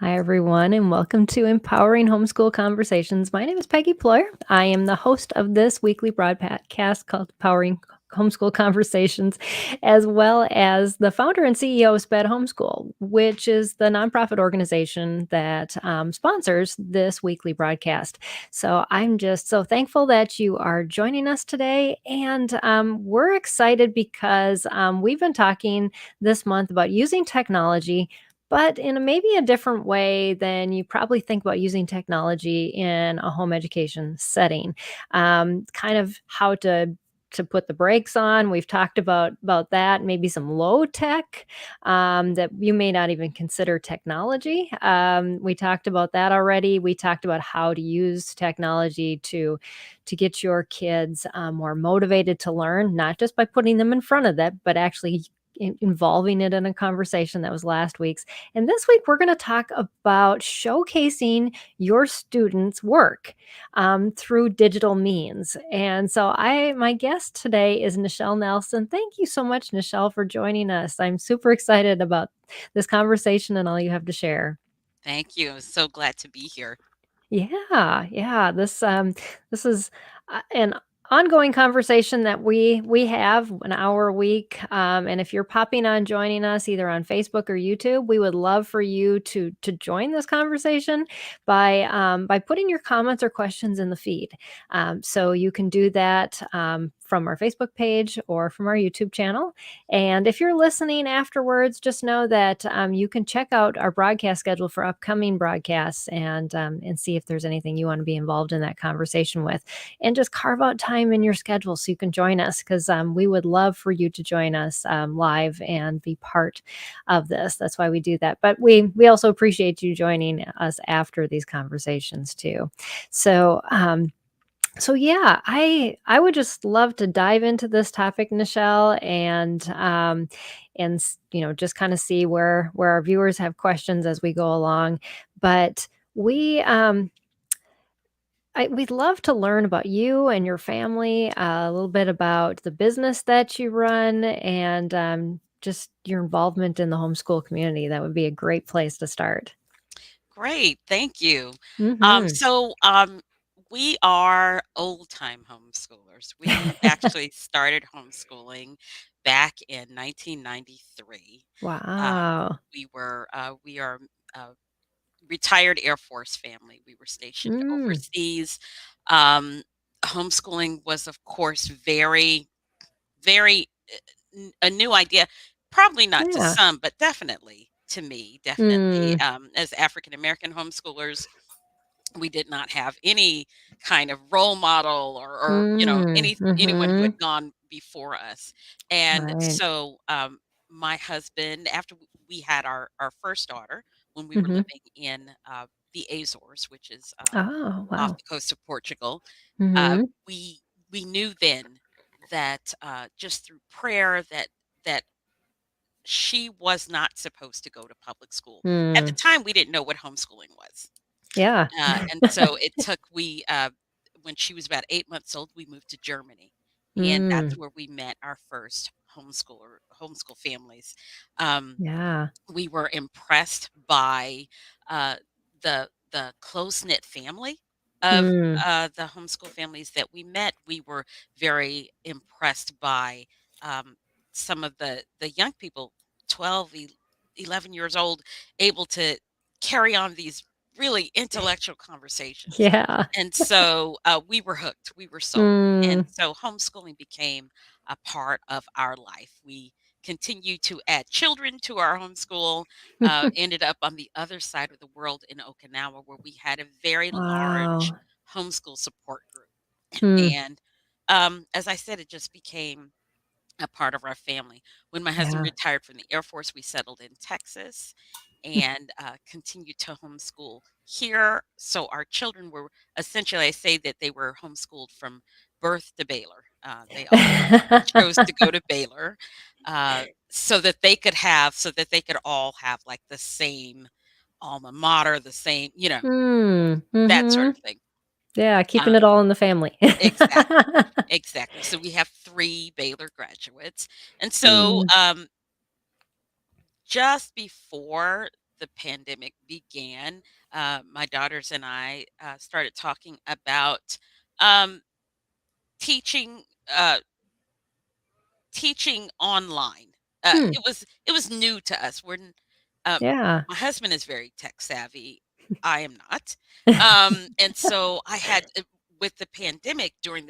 Hi, everyone, and welcome to Empowering Homeschool Conversations. My name is Peggy Ployer. I am the host of this weekly broadcast called Empowering Homeschool Conversations, as well as the founder and CEO of SPED Homeschool, which is the nonprofit organization that sponsors this weekly broadcast. So I'm just so thankful that you are joining us today. And we're excited because we've been talking this month about using technology but in maybe a different way than you probably think about using technology in a home education setting. Kind of how to put the brakes on. We've talked about that, maybe some low tech that you may not even consider technology. We talked about that already. We talked about how to use technology to get your kids more motivated to learn, not just by putting them in front of that, but actually involving it in a conversation. That was last week's. And this week, we're going to talk about showcasing your students' work through digital means. And so, my guest today is Nichelle Nelson. Thank you so much, Nichelle, for joining us. I'm super excited about this conversation and all you have to share. Thank you. I'm so glad to be here. Yeah, yeah. This is an ongoing conversation that we have an hour a week. And if you're popping on, joining us either on Facebook or YouTube, we would love for you to join this conversation by putting your comments or questions in the feed. So you can do that from our Facebook page or from our YouTube channel. And if you're listening afterwards, just know that you can check out our broadcast schedule for upcoming broadcasts and see if there's anything you want to be involved in that conversation with. And just carve out time in your schedule so you can join us because we would love for you to join us live and be part of this. That's why we do that. But we also appreciate you joining us after these conversations too. So, so yeah, I would just love to dive into this topic, Nichelle, and just kind of see where our viewers have questions as we go along. But we we'd love to learn about you and your family, a little bit about the business that you run, and just your involvement in the homeschool community. That would be a great place to start. Great. Thank you. Um, Hmm. so um, we are old-time homeschoolers. We actually started homeschooling back in 1993. Wow. We are a retired Air Force family. We were stationed Mm. overseas. Um, Homeschooling was, of course, very a new idea, probably not to Yeah. some, but definitely to me, definitely. Mm. As African American homeschoolers, we did not have any kind of role model or Mm. anyone who Mhm. had gone before us. And Right. so my husband, after we had our first daughter, when we were Mhm. living in the Azores, which is Oh, off wow. the coast of Portugal, uh, Mhm. we we knew then that just through prayer that she was not supposed to go to public school. At the Mm. time, we didn't know what homeschooling was, Yeah. and so it took we when she was about 8 months old, we moved to Germany, and that's Mm. where we met our first homeschool families. Um, Yeah. we were impressed by uh, the close knit family of Mm. the homeschool families that we met. We were very impressed by um, some of the young people, 11 years old, able to carry on these really intellectual conversations. Yeah. And so we were hooked, we were sold. And Mm. so homeschooling became a part of our life. We continued to add children to our homeschool, ended up on the other side of the world in Okinawa, where we had a very large Wow. homeschool support group. Mm. And as I said, it just became a part of our family. When my husband Yeah. retired from the Air Force, we settled in Texas and continued to homeschool here. So our children were essentially, I say that they were homeschooled from birth to Baylor. They all chose to go to Baylor so that they could all have like the same alma mater, the same, Mm. that sort Mhm. of thing. Yeah, keeping Uh, it all in the family. exactly. Exactly. So we have 3 Baylor graduates. And so, Mm. just before the pandemic began, my daughters and I started talking about um, teaching uh, teaching online. Hmm. It was new to us. Um, Yeah. my husband is very tech savvy. I am not, and so I had with the pandemic during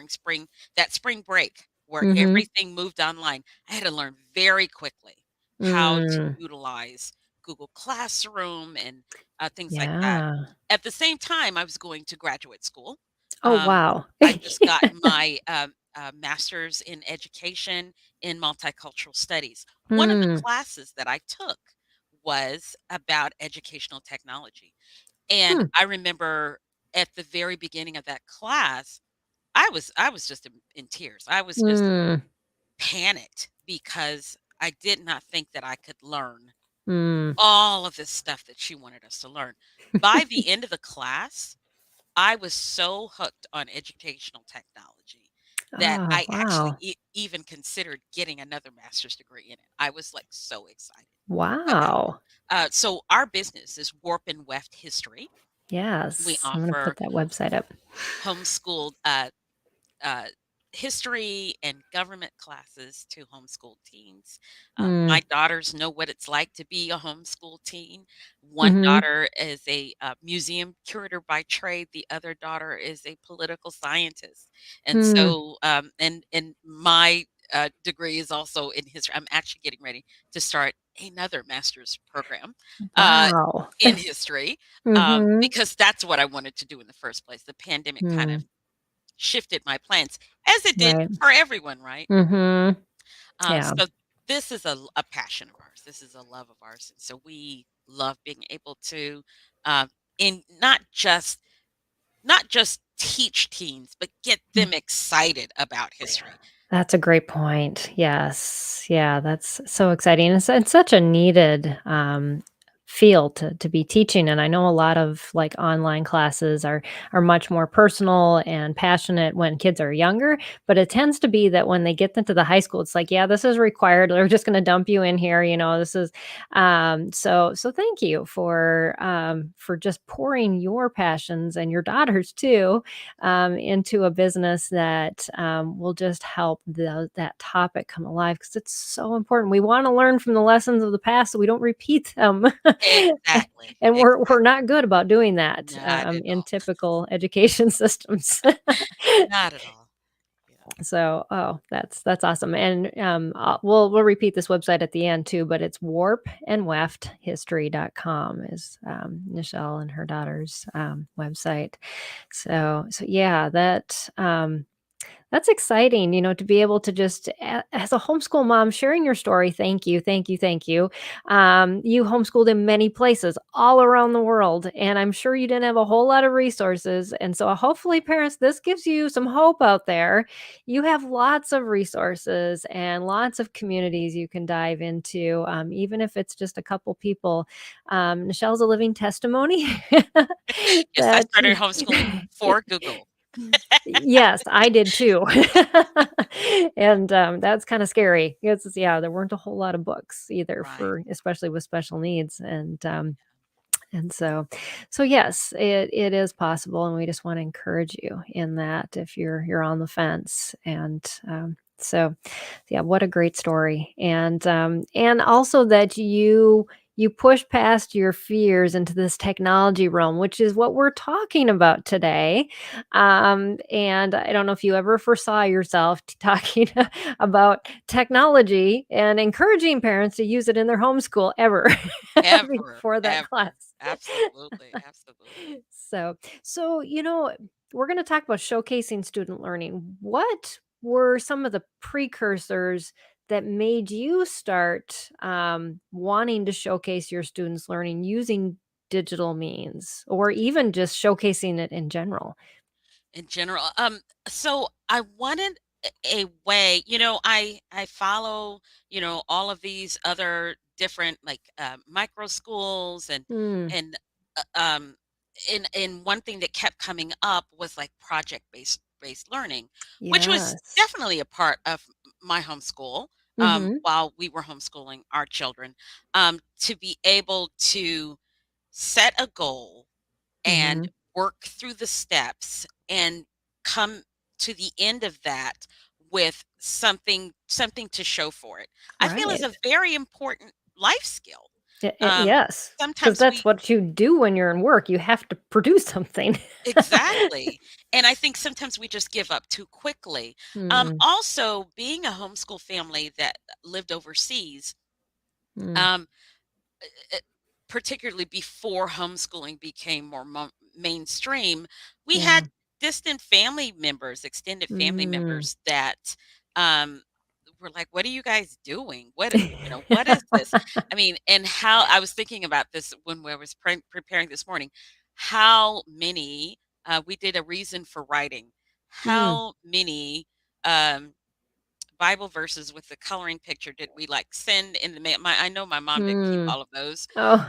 spring break where Mhm. everything moved online. I had to learn very quickly how to Mm. utilize Google Classroom and things like that. Yeah. At the same time, I was going to graduate school. Oh, Um, wow. I just got my master's in education in multicultural studies. One of the Hmm. classes that I took was about educational technology. And Hmm. I remember at the very beginning of that class, I was just in tears. I was just Mm. panicked because I did not think that I could learn Mm. all of this stuff that she wanted us to learn. By the end of the class, I was so hooked on educational technology that Oh, I actually wow. even considered getting another master's degree in it. I was like so excited about it. Wow. So our business is Warp and Weft History. We Yes. I'm gonna offer put that website up. homeschooled uh, history and government classes to homeschool teens. Mm. My daughters know what it's like to be a homeschool teen. One Mhm. daughter is a museum curator by trade. The other daughter is a political scientist, and Hmm. so and my degree is also in history. I'm actually getting ready to start another master's program uh, Wow. in history Mhm. because that's what I wanted to do in the first place. The pandemic kind of Mm. shifted my plans, as it did Right. for everyone, right? Mhm. Yeah. So this is a passion of ours. This is a love of ours, and so we love being able to, in not just teach teens, but get them excited about history. That's a great point. Yes. Yeah, that's so exciting. It's such a needed field to be teaching. And I know a lot of like online classes are much more personal and passionate when kids are younger, but it tends to be that when they get into the high school, it's like, yeah, this is required. They're just gonna dump you in here, this is so thank you for just pouring your passions and your daughters too into a business that will just help that topic come alive because it's so important. We want to learn from the lessons of the past so we don't repeat them. Exactly, And we're exactly. not good about doing that Not at in all. typical education systems. Not at all. Yeah. So, oh, that's awesome, and, we'll repeat this website at the end too, but it's warpandwefthistory.com is, Nichelle and her daughter's, website. So yeah, that's exciting, to be able to just as a homeschool mom sharing your story. Thank you, thank you, thank you. You homeschooled in many places all around the world, and I'm sure you didn't have a whole lot of resources. And so, hopefully, parents, this gives you some hope out there. You have lots of resources and lots of communities you can dive into, even if it's just a couple people. Nichelle's a living testimony Yes, I that. started homeschooling before Google. Yes, I did too. And, that's kinda scary. Yeah, there weren't a whole lot of books either Right. for especially with special needs, and so yes, it is possible, and we just wanna encourage you in that if you're on the fence, and yeah, what a great story, and also that you push past your fears into this technology realm, which is what we're talking about today. And I don't know if you ever foresaw yourself talking about technology and encouraging parents to use it in their homeschool ever Ever, before that class. ever. Absolutely, absolutely. So, we're going to talk about showcasing student learning. What were some of the precursors that made you start wanting to showcase your students' learning using digital means or even just showcasing it in general? In general, so I wanted a way, I follow, all of these other different like micro schools Mm, and uh, um and one thing that kept coming up was like project based learning, which was yes. definitely a part of my homeschool. Mhm. while we were homeschooling our children, to be able to set a goal and Mhm. work through the steps and come to the end of that with something to show for it. I feel is Right. a very important life skill. Um, Yes, because sometimes that's we what you do when you're in work. You have to produce something. exactly, and I think sometimes we just give up too quickly. Mm, Also, being a homeschool family that lived overseas, mm, um, eh, particularly before homeschooling became more mainstream, we yeah. had distant family members, extended family Mm. members that um, were like, "What are you guys doing? What is this?" I mean, and how I was thinking about this when I was preparing this morning. How many we did a reason for writing? Mm, How many? Um, Bible verses with the coloring picture did we like send in the mail? I know my mom didn't keep mm. all of those. Oh.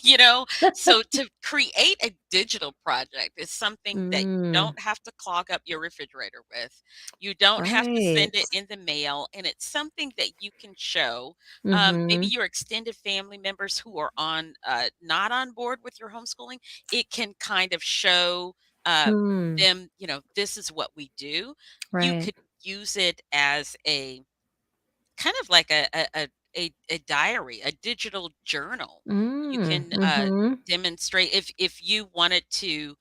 You know, so to create a digital project is something that you Mm, don't have to clog up your refrigerator with. You don't have to send right. it in the mail, and it's something that you can show. Maybe Mhm. your extended family members who are on not on board with your homeschooling. It can kind of show uh, Mm, them, this is what we do. You right. could use it as a kind of like a diary, a digital journal. You Mm, can mhm. demonstrate if you wanted to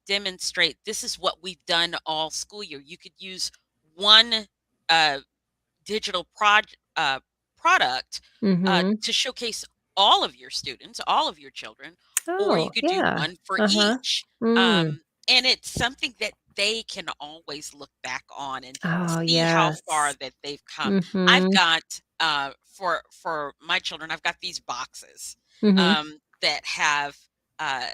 demonstrate this is what we've done all school year. You could use one uh, digital product Mhm. to showcase all of your students, all of your children, or you Oh, could do yeah. one for Uh-huh. each. Mm. And it's something that they can always look back on and Oh, see how far yes. that they've come. I've Mhm. got for my children, I've got these boxes Mhm. that have uh,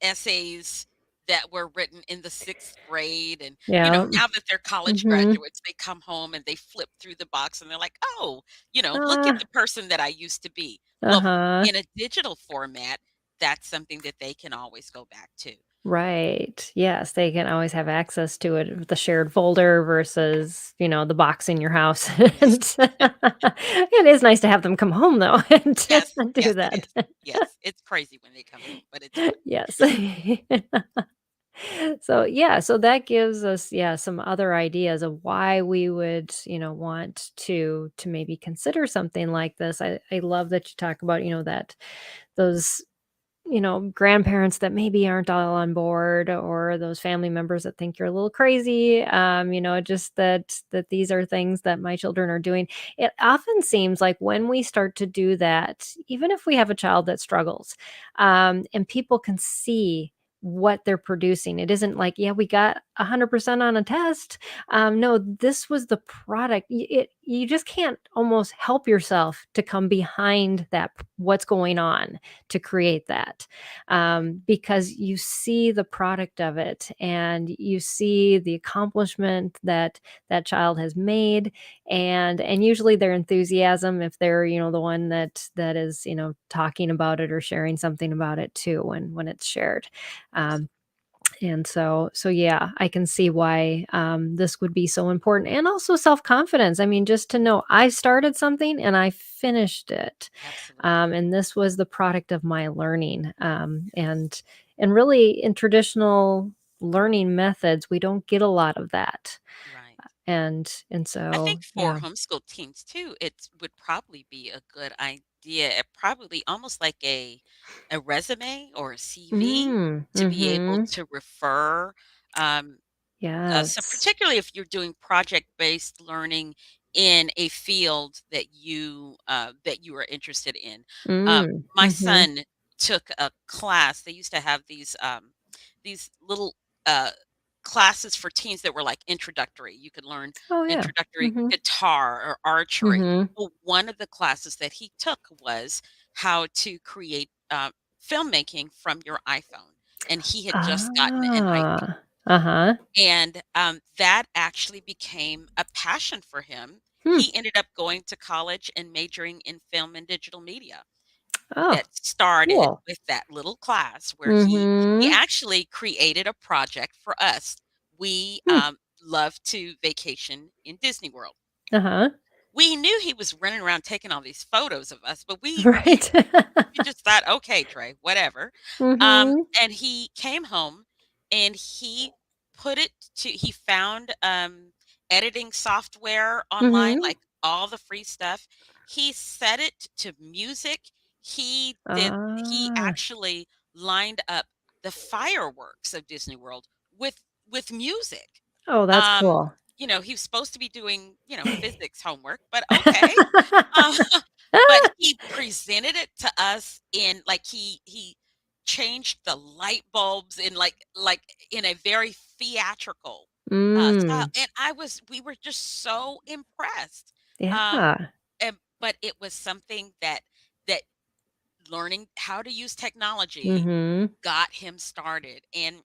essays that were written in the 6th grade, and Yeah. now that they're college Mhm. graduates, they come home and they flip through the box and they're like, "Oh, look at Uh, the person that I used to be." Well, uh-huh. in a digital format, that's something that they can always go back to. Right. Yes, they can always have access to it with the shared folder versus, the box in your house. Yes. And it is nice to have them come home though and Yes, do yes, it that. is. Yes, it's crazy when they come home, but it's fun. Yes. So, yeah, so that gives us, yeah, some other ideas of why we would, want to maybe consider something like this. I love that you talk about, that those grandparents that maybe aren't all on board or those family members that think you're a little crazy, just that these are things that my children are doing. It often seems like when we start to do that, even if we have a child that struggles, and people can see what they're producing. It isn't like, yeah, we got 100% on a test. No, this was the product. You just can't almost help yourself to come behind that, what's going on to create that, because you see the product of it and you see the accomplishment that that child has made, and usually their enthusiasm if they're the one that is talking about it or sharing something about it too when it's shared. um, and so yeah, I can see why, this would be so important, and also self-confidence. I mean, just to know I started something and I finished it, Absolutely. and this was the product of my learning, and really in traditional learning methods, we don't get a lot of that, Right. and I so think for yeah. homeschool teens too, it would probably be a good idea, probably almost like a resume or a CV Mm, to be able mhm. to refer. Um, so Yes. particularly if you're doing project-based learning in a field that you are interested in. Mm, My mhm. son took a class. They used to have these little uh, classes for teens that were like introductory. You could learn Oh, yeah. introductory Mhm. guitar or archery. Mhm. Well, one of the classes that he took was how to create filmmaking from your iPhone, and he had just gotten an iPhone. Ah. Uh-huh. And, that actually became a passion for him. Hmm. He ended up going to college and majoring in film and digital media. Oh, That started cool. with that little class where he Mhm. actually created a project for us. We, Hmm. love to vacation in Disney World. Uh-huh. We knew he was running around taking all these photos of us, but Right. we just thought, "Okay, Trey, whatever." Mhm. And he came home and he found, editing software online, Mhm. like all the free stuff. He set it to music. He Ah. actually lined up the fireworks of Disney World with music. Oh, that's Um, cool. he was supposed to be doing, physics homework, but okay. Uh, but he presented it to us in like he changed the light bulbs in like in a very theatrical style, Mm. and we were just so impressed. Um, Yeah. but it was something that learning how to use technology Mhm. got him started, and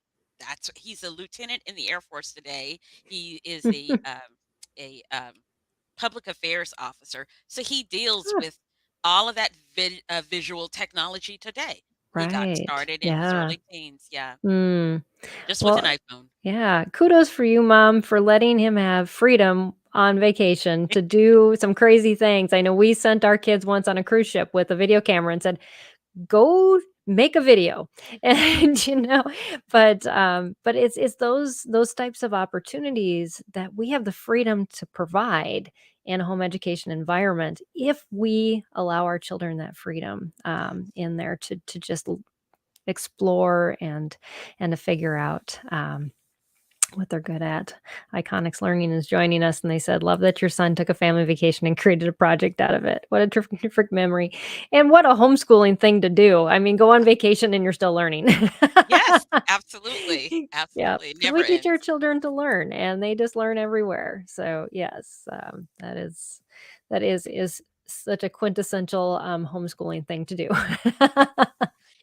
he's a lieutenant in the Air Force today. He is a public affairs officer, so he deals Ah, with all of that visual technology today. He got right. started in his Yeah. early teens, yeah, Mm. just with an Well, iPhone. yeah, kudos for you, mom, for letting him have freedom on vacation to do some crazy things. I know we sent our kids once on a cruise ship with a video camera and said, "Go make a video." And, but it's those types of opportunities that we have the freedom to provide in a home education environment if we allow our children that freedom, in there to just explore and to figure out, what they're good at. Iconics Learning is joining us, and they said, "Love that your son took a family vacation and created a project out of it. What a terrific memory, and what a homeschooling thing to do. I mean, go on vacation and you're still learning." Yes, absolutely, Yeah, absolutely, it because never we teach our ends. children to learn, and they just learn everywhere. So yes, that is such a quintessential homeschooling thing to do.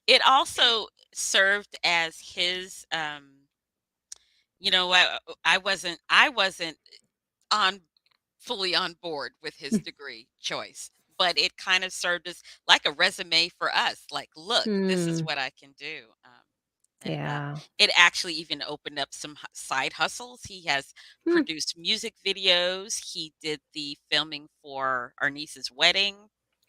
It also served as his, I wasn't on fully on board with his degree choice, but it kind of served as like a resume for us. Like, look, this is Hmm. what I can do. And Yeah. it actually even opened up some side hustles. He has Hmm. produced music videos. He did the filming for our niece's wedding,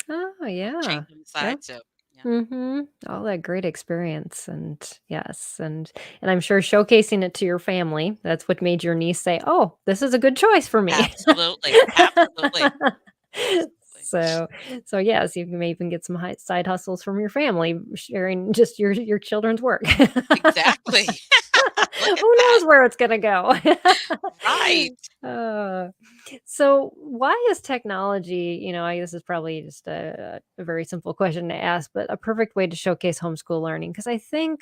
Oh yeah. changed on the Yep. side. So, yeah. Mhm. All that great experience, and yes, and I'm sure showcasing it to your family, that's what made your niece say, "Oh, this is a good choice for me." Absolutely. Absolutely. Absolutely. So so yes, you may even get some side hustles from your family sharing just your children's work. Exactly. Look at Who that. knows where it's gonna go? Right. Uh, so why is technology, this is probably just a very simple question to ask, but a perfect way to showcase homeschool learning? Because I think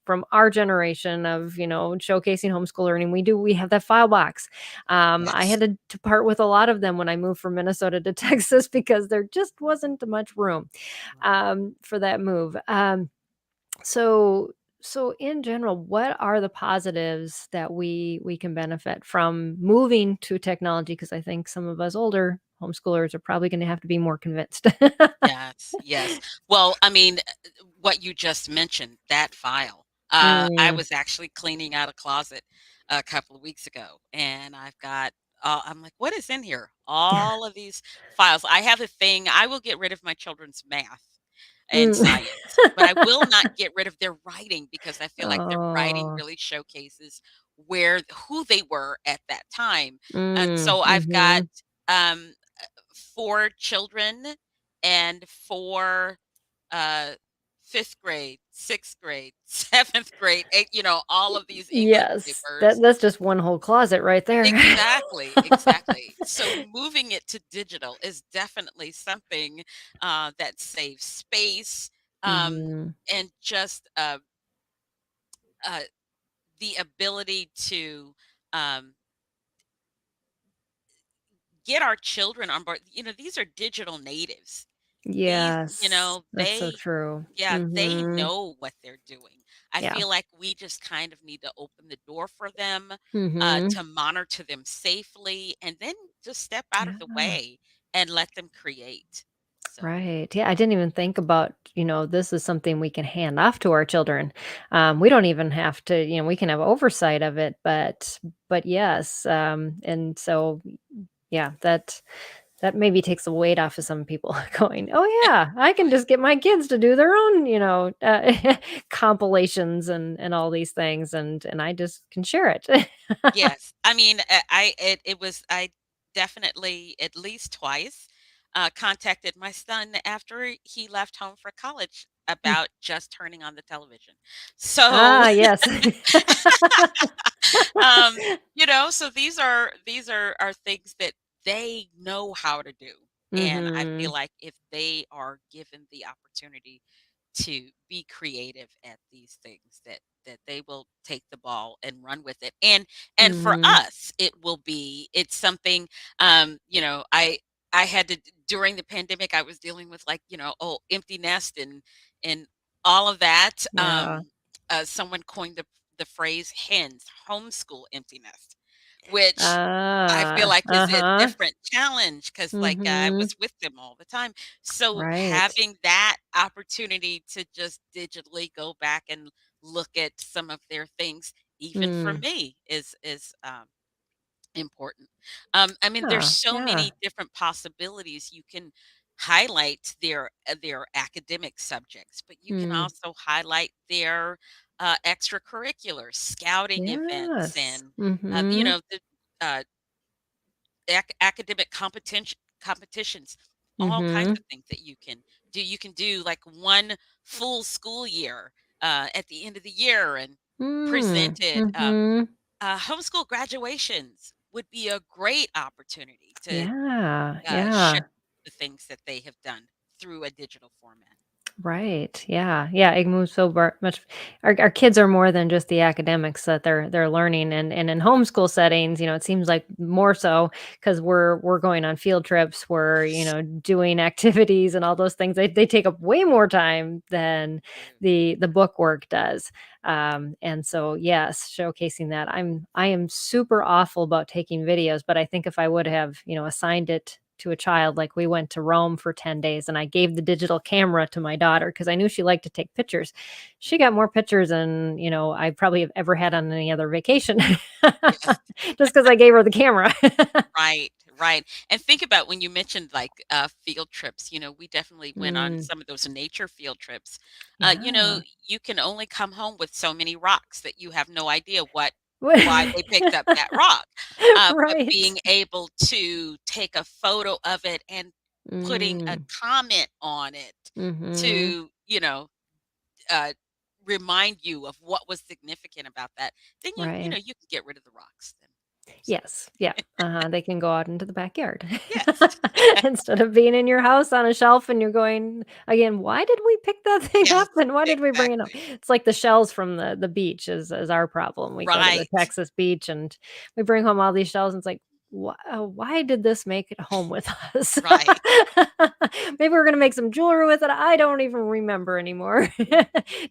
from our generation of, showcasing homeschool learning, we have that file box. I Yes. had to part with a lot of them when I moved from Minnesota to Texas because there just wasn't much room Right. for that move. So so in general, what are the positives that we can benefit from moving to technology? Because I think some of us older homeschoolers are probably gonna have to be more convinced. Yes, yes. Well, I mean, what you just mentioned, that file. I Mm. was actually cleaning out a closet a couple of weeks ago, and I'm like, what is in here? All of these files. I have a thing, I will get rid of my children's math and Mm. science, but I will not get rid of their writing because I feel like their writing Oh. really showcases who they were at that time. And Mm, so I've got mhm. um, 4 children and 4 uh, 5th grade, 6th grade, 7th grade, all of these English Yes, papers. that's just one whole closet right there. Exactly, exactly. So moving it to digital is definitely something that saves space, Mhm. and just uh, the ability to um, get our children on board. These are digital natives. These, Yes, that's so true. yeah, they Mhm. know what they're doing. I Yeah. feel like we just kind of need to open the door for them, Mhm. to monitor them safely, and then just step out of the Yeah. way and let them create. So, Right. Yeah, I didn't even think about, this is something we can hand off to our children. We don't even have to, we can have oversight of it, but yes. And so Yeah, that maybe takes the weight off of some people going, "Oh, yeah, I can Right. just get my kids to do their own, compilations and all these things, and I just can share it." Yes. I mean, it was I definitely at least twice contacted my son after he left home for college Mm. about just turning on the television. So, Ah, yes. um, so these are things that they know how to do. And I feel Mhm. like if they are given the opportunity to be creative at these things that they will take the ball and run with it. And for Mhm. us it's something I had to during the pandemic I was dealing with like oh empty nest and all of that. Yeah. Someone coined the phrase hens homeschool empty nest, which I feel Ah, like is a uh-huh. different challenge because, like, I Mhm. was with them all the time. So Right. having that opportunity to just digitally go back and look at some of their things, even for Mm. me, is important. I mean, there's Yeah, so yeah. many different possibilities. You can highlight their academic subjects, but you can Mm. also highlight their extracurriculars, scouting events, Yes. and Mhm. the uh, academic competitions, all kinds Mhm. of things that you can do. You can do like one full school year at the end of the year and Mm. present it. Mhm. Homeschool graduations would be a great opportunity to Yeah, show yeah. the things that they have done through a digital format. Right. Yeah. Yeah. It moves so much. Our kids are more than just the academics that they're learning, and in homeschool settings, it seems like more so because we're going on field trips, we're Yes. doing activities and all those things. They take up way more time than True. the book work does. And so yes, showcasing that. I am super awful about taking videos, but I think if I would have assigned it to a child. Like we went to Rome for 10 days and I gave the digital camera to my daughter because I knew she liked to take pictures. She got Mhm. more pictures than, I probably have ever had on any other vacation Yes. just because I gave her the camera. Right, right. And think about when you mentioned like field trips, we definitely went on Mm, some of those nature field trips. yeah. You can only come home with so many rocks that you have no idea why they picked up that rock. But Right. being able to take a photo of it and putting a Mm, comment on it mhm. to, uh, remind you of what was significant about that, then Right. you can get rid of the rocks then. So, Yes. Yeah. Uh-huh, they can go out into the backyard yes. instead of being in your house on a shelf and you're going, again, "Why did we pick that thing Yes, up and why did we bring it up?" exactly. It's like the shells from the beach is our problem. We go to the Right. Texas beach and we bring home all these shells and it's like, why did this make it home with us?" Right. Maybe we're gonna make some jewelry with it. I don't even remember anymore.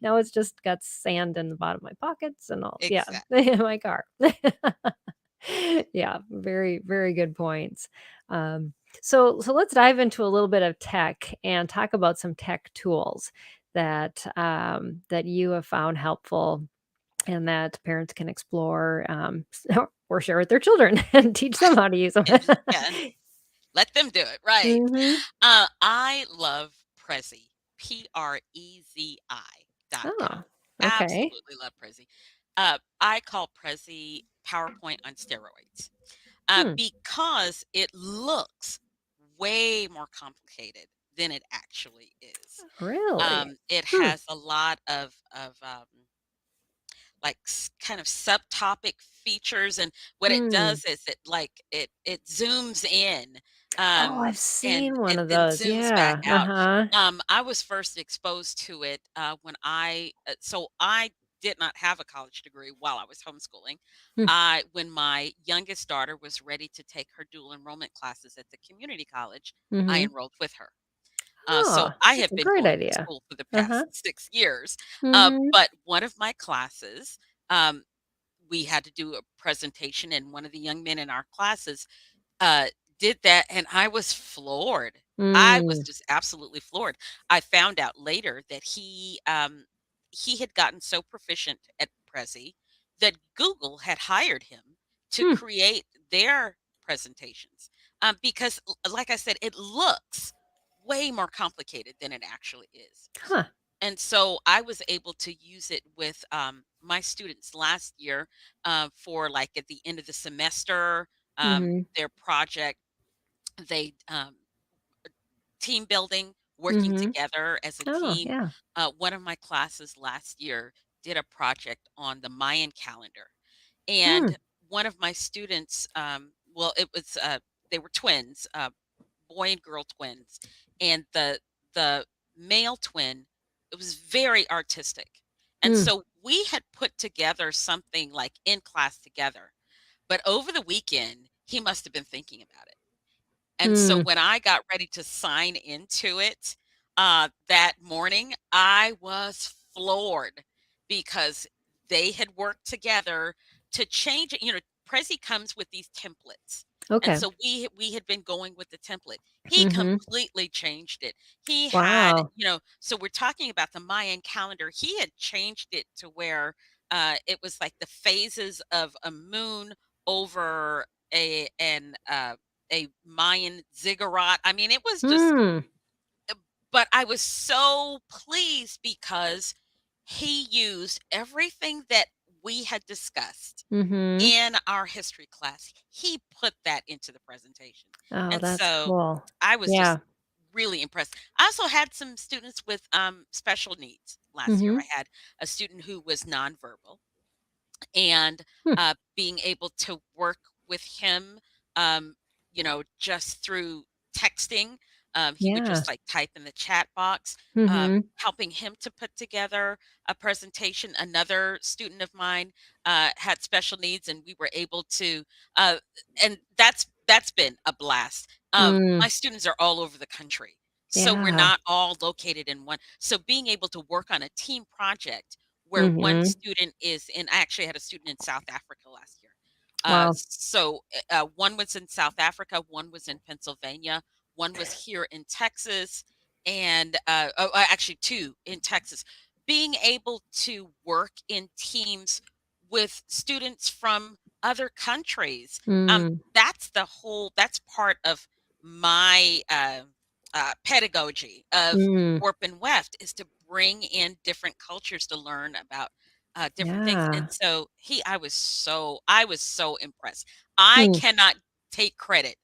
Now it's just got sand in the bottom of my pockets and all. Yeah, Exactly. my car. Yeah, very, very good points. Um, so let's dive into a little bit of tech and talk about some tech tools that you have found helpful and that parents can explore or share with their children and teach them Right. how to use them. And let them do it, right. Hmm. I love Prezi, Oh, Prezi.com. okay. Absolutely love Prezi. I call Prezi PowerPoint on steroids, Hmm, because it looks way more complicated than it actually is. really? It Hmm. has a lot of like kind of subtopic features, and what it Hmm. does is it zooms in Oh, I've and seen one and of then those. zooms back Yeah. out. Uh-huh. I was first exposed to it when I did not have a college degree while I was homeschooling. Hmm. I When my youngest daughter was ready to take her dual enrollment classes at the community college, I Mm-hmm. enrolled with her. So Oh, I that's have a been great going to idea. school for the Uh-huh. past 6 years, Mhm. but one of my classes, um, we had to do a presentation, and one of the young men in our classes uh, did that, and I was floored. I was Mm. just absolutely floored. I found out later that he had gotten so proficient at Prezi that Google had hired him to Hmm. create their presentations. because, like I said, it looks way more complicated than it actually is. Huh. And so I was able to use it with my students last year for like at the end of the semester, Mhm. their project. They team building, working Mhm. together as a Oh, team. yeah. One of my classes last year did a project on the Mayan calendar, and Mm. one of my students, well, it was they were twins, boy and girl twins, and the male twin, it was very artistic, and Mm. so we had put together something like in class together. But over the weekend, he must have been thinking about it, and so Mm. when I got ready to sign into it, that morning, I was floored because they had worked together to change it. Prezi comes with these templates. And Okay. so we had been going with the template. He Mhm. completely changed it. He had, Wow. so we're talking about the Mayan calendar. He had changed it to where it was like the phases of a moon over a Mayan ziggurat. I mean, it was just, Mm. but I was so pleased because he used everything that we had discussed Mhm. in our history class. He put that into the presentation. Oh, And that's so cool. I was Yeah. just really impressed. I also had some students with special needs last year. Mhm. I had a student who was nonverbal, and Hmm. being able to work with him, just through texting. He would Yeah. just like type in the chat box, Mhm. helping him to put together a presentation. Another student of mine had special needs, and we were able to, uh, and that's been a blast. My Mm. students are all over the country, so we're Yeah. not all located in one. So being able to work on a team project where one Mhm. student is in, I actually had a student in South Africa last year. Wow. One was in South Africa, one was in Pennsylvania, one was here in Texas, and actually two in Texas. Being able to work in teams with students from other countries, Mm. that's part of my pedagogy of Mm. Warp and Weft, is to bring in different cultures to learn about different things. And Yeah. so I was so impressed. I Mm. cannot take credit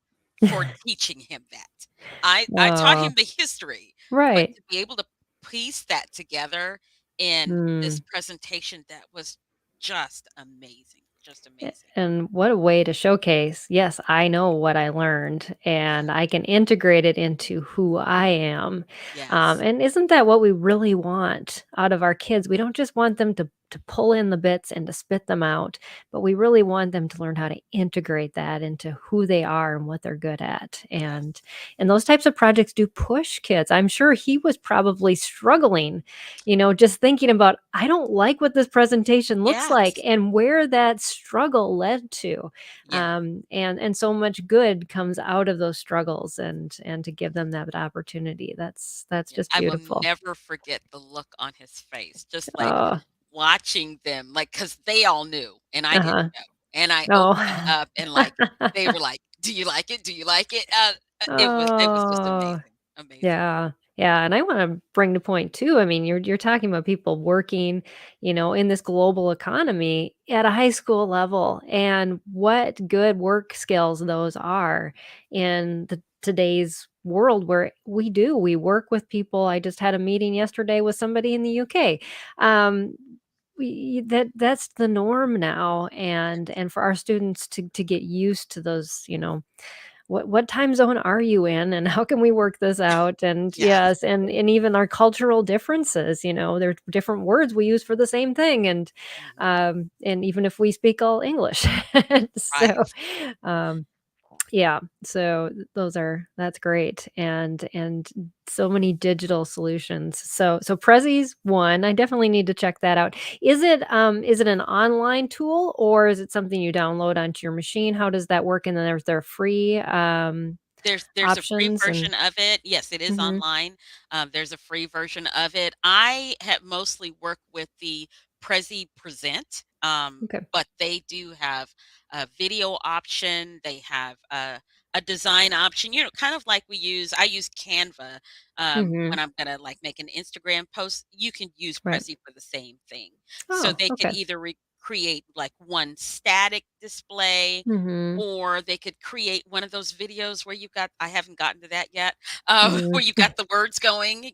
for teaching him that. I taught Oh, him the history, but right. to be able to piece that together in this Mm. presentation, that was just amazing. And what a way to showcase, yes, I know what I learned Yeah. and I can integrate it into who I am. Yes. And isn't that what we really want out of our kids? We don't just want them to pull in the bits and to spit them out, but we really want them to learn how to integrate that into who they are and what they're good at. Yes. And those types of projects do push kids. I'm sure he was probably struggling, just thinking about, I don't like what this presentation looks like Yes. and where that struggle led to. Yeah. And so much good comes out of those struggles and to give them that opportunity. That's Yeah. just I will beautiful. never forget the look on his face, just like Oh, watching them, like, because they all knew and I didn't uh-huh. know. And I opened Oh. up and like they were like, "Do you like it? Do you like it?" It was just Oh. amazing. Amazing. Yeah. Yeah, and I wanna bring the point too. I mean, you're talking about people working, in this global economy at a high school level and what good work skills those are in today's world where we work with people. I just had a meeting yesterday with somebody in the UK. Um, that's the norm now, Yes. and for our students to get used to those, what time zone are you in and how can we work this out? And Yes. yes, and even our cultural differences, there are different words we use for the same thing, Mhm. and even if we speak all English. So, Right. um yeah, so that's great, and so many digital solutions. So Prezi's one, I definitely need to check that out. Is it an online tool or is it something you download onto your machine? How does that work? And then there's free, There's a free options and version of it. Yes, it is mhm, online. There's a free version of it. I have mostly worked with the Prezi Present, okay. but they do have a video option. They have a design option, kind of like I use Canva when Mhm. I'm gonna like make an Instagram post. You can use Right. Prezi for the same thing. So Oh, they could okay. either create like one static display, Mhm. or they could create one of those videos where I haven't gotten to that yet, Mm. where you've got the words going.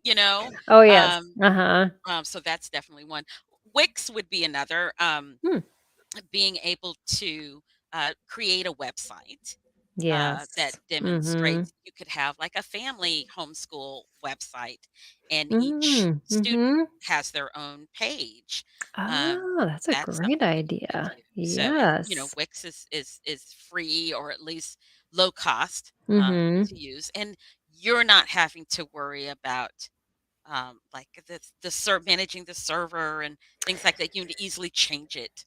Oh, yes. Um, Uh-huh. so that's definitely one. Wix would be another. Hmm. Being able to create a website that Yes. Mhm. demonstrates. You could have like a family homeschool website, and each Mm. student Mhm. has their own page. Oh, that's a That's great something that you could idea. do. So, and Yes. Wix is free, or at least low cost Mhm. to use, and you're not having to worry about like managing the server and things like that. You can easily change it.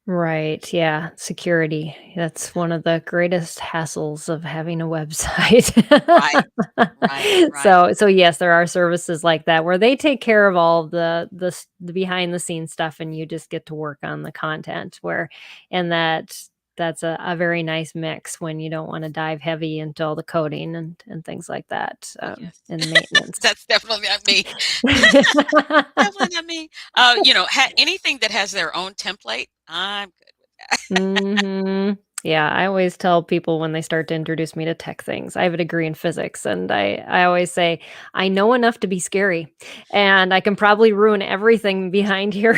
Right, yeah, security. That's one of the greatest hassles of having a website. Right, right, right. So yes, there are services like that where they take care of all the behind the scenes stuff and you just get to work on the content where and that's a very nice mix when you don't wanna dive heavy into all the coding and things like that, Oh, yes. and maintenance. That's definitely not me. Definitely not me. Anything that has their own template, I'm good with that. Mhm. Yeah, I always tell people when they start to introduce me to tech things. I have a degree in physics, and I always say, "I know enough to be scary, and I can probably ruin everything behind here."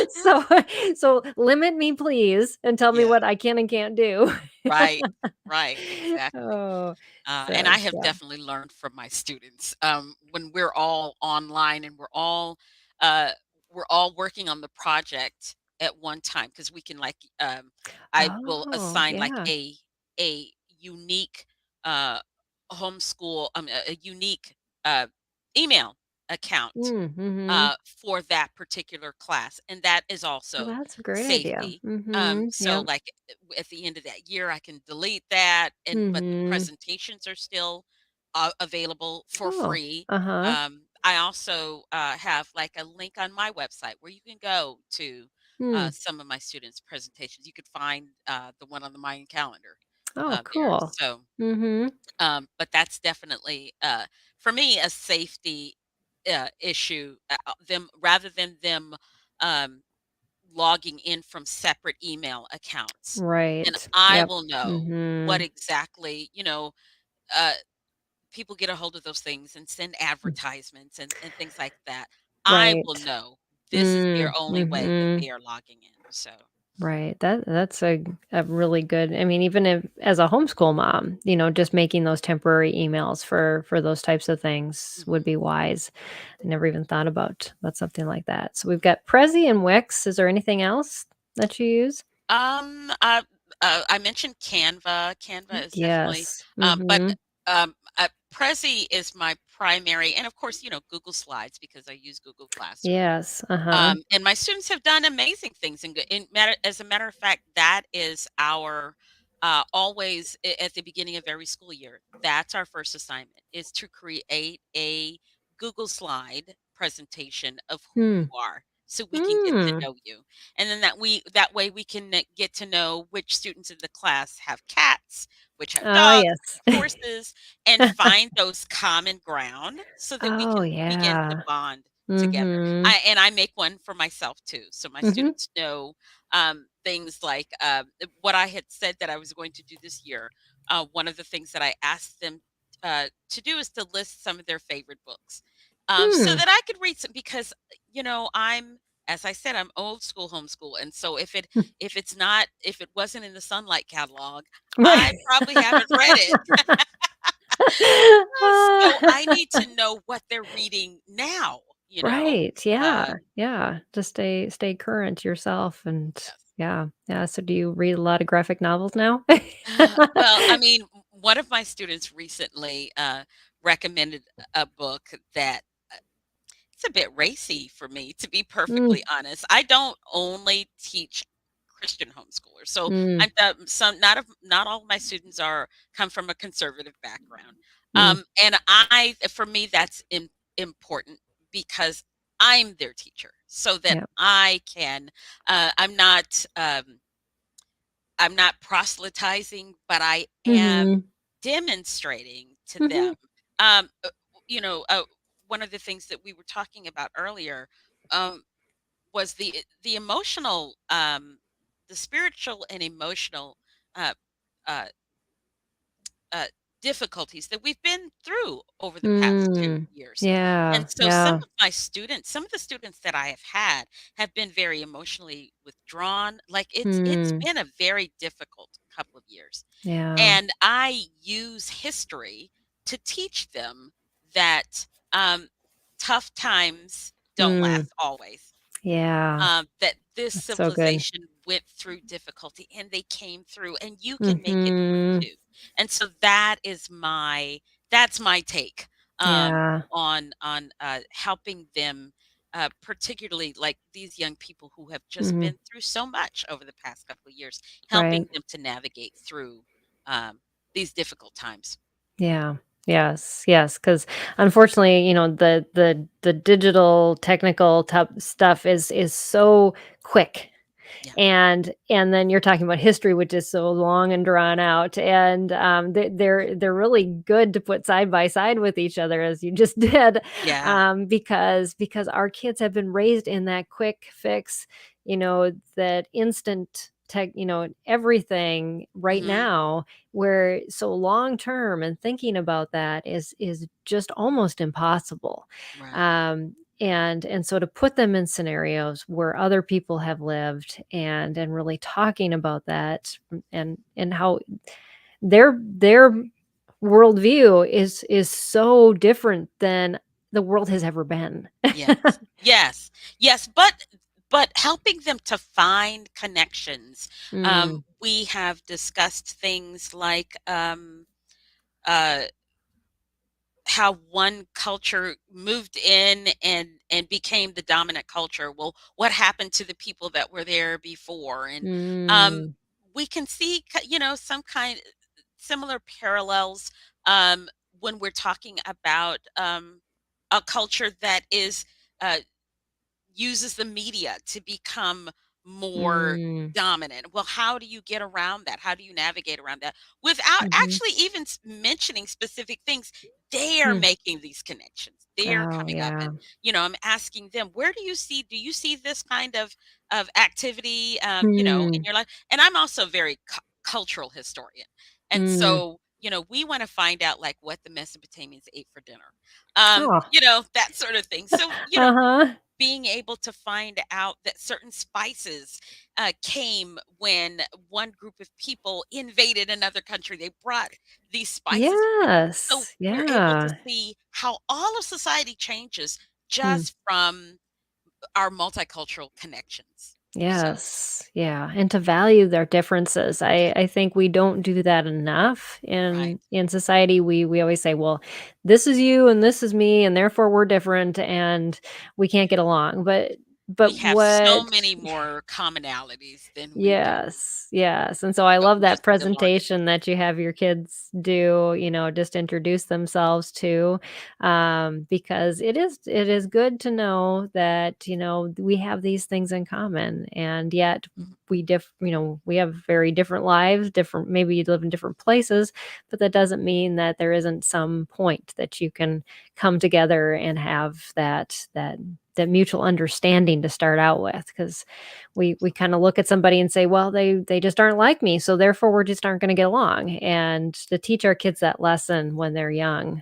So so limit me, please, and tell me Yeah, what I can and can't do. right, right, exactly. Oh, And so I have yeah. definitely learned from my students, when we're all online and uh, we're all working on the project at one time, because we can I will Oh, assign like yeah. a unique uh, a unique uh, email account Mhm. for that particular class, and that is Oh, also that's a great idea. safety. Mhm. So Yep. like at the end of that year, I can delete that, but the Mhm. presentations are still available for Oh, free. uh-huh. I also have like a link on my website where you can go to Hmm. some of my students' presentations. You could find the one on the Mayan calendar Oh, there. cool. So Mhm. but that's definitely, for me, a safety issue. Them rather than them um, logging in from separate email accounts, then Right. I Yep. will know what Mhm. exactly. Uh, People get a hold of those things and send advertisements and things like that. I will Right. know this is their Mm. only way that Mhm. they are logging in. So, Right. That's a really good I mean, even if as a homeschool mom, just making those temporary emails for those types of things would mhm. be wise. I never even thought about something like that. So we've got Prezi and Wix. Is there anything else that you use? Um, uh, I mentioned Canva. Canva is definitely, Yes. but Mhm. Prezi is my primary, and of course, Google Slides because I use Google Classroom. Yes. Uh-huh. And my students have done amazing things. As a matter of fact, that is our always at the beginning of every school year. That's our first assignment is to create a Google slide presentation of who Hmm. you are, so we can get to Hmm. know you, and then that way we can get to know which students in the class have cats, which have Oh, dogs, which yes. have horses, and find those common ground so that we Oh, can begin to yeah. bond together. Mhm. I make one for myself too, so my Mhm. students know things like what I had said that I was going to do this year. One of the things that I asked them to do is to list some of their favorite books, so Hmm. that I could read some. Because as I said, I'm old school homeschool, and so if it wasn't in the Sunlight catalog, I Right. probably haven't read it. So I need to know what they're reading now. You know. Right, yeah, Uh, yeah, just stay current yourself and yes. yeah, yeah, so do you read a lot of graphic novels now? Well, I mean, one of my students recently recommended a book that it's a bit racy for me, to be perfectly Mm, honest. I don't only teach Christian homeschoolers, so mm, I'm not all of my students are come from a conservative background, mm, and for me that's important because I'm their teacher, so that yeah, I can. I'm not. I'm not proselytizing, but I am Mhm. demonstrating to them. Mhm. Um, uh, you know, one of the things that we were talking about earlier um, was the emotional, the spiritual and emotional uh, uh, uh, difficulties that we've been through over the past 2 Mm. years. And Yeah, so yeah. some of the students that I have been very emotionally withdrawn. Like it's Mm. been a very difficult couple of years. Yeah. And I use history to teach them that tough times don't Mm. last always, Yeah. that this That's so good. civilization went through difficulty and they came through and you can make it through Mhm. too. And so that's my take Yeah. on helping them, particularly like these young people who have just Mhm. been through so much over the past couple of years, Right. helping them to navigate through um, these difficult times. Yeah. Yes, yes. Because unfortunately, the digital technical tup stuff is so quick. Yeah, And then you're talking about history, which is so long and drawn out, and, they're really good to put side by side with each other as you just did, yeah, because our kids have been raised in that quick fix, that instant tech, everything right hmm, now, where so long term and thinking about that is just almost impossible. right, And so to put them in scenarios where other people have lived and really talking about that, and how their worldview is so different than the world has ever been. yes, yes, yes, but helping them to find connections. Mm, We have discussed things like uh, how one culture moved in and became the dominant culture. Well, what happened to the people that were there before? And um, mm, we can see, some kind similar parallels um, when we're talking about a culture that is uh, uses the media to become more mm, dominant. Well, how do you get around that? How do you navigate around that without mhm, actually even mentioning specific things? They are mm. making these connections. They're Oh, coming up, yeah. and I'm asking them, where do you see this kind of activity, in Mm, your life? And I'm also a very cultural historian, and mm. so we want to find out like what the Mesopotamians ate for dinner, Oh. that sort of thing. So Uh-huh. being able to find out that certain spices came when one group of people invaded another country. They brought these spices with them. So Yes. we're able to Yeah. see how all of society changes Hmm. just from our multicultural connections. So, Yes. Yeah, and to value their differences. I think we don't do that enough right. in society. We always say, "Well, this is you and this is me, and therefore we're different and we can't get along." But We have so what many more commonalities than we do, Yes, yes, and so I but love we that just need to learn to presentation that you have your kids do, just introduce themselves to, because it is good to know that, we have these things in common, and yet Mhm. we have very different lives, different maybe you live in different places, but that doesn't mean that there isn't some point that you can come together and have that mutual understanding to start out with, because we kind of look at somebody and say, well, they just aren't like me, so therefore we're just aren't going to get along. And to teach our kids that lesson when they're young,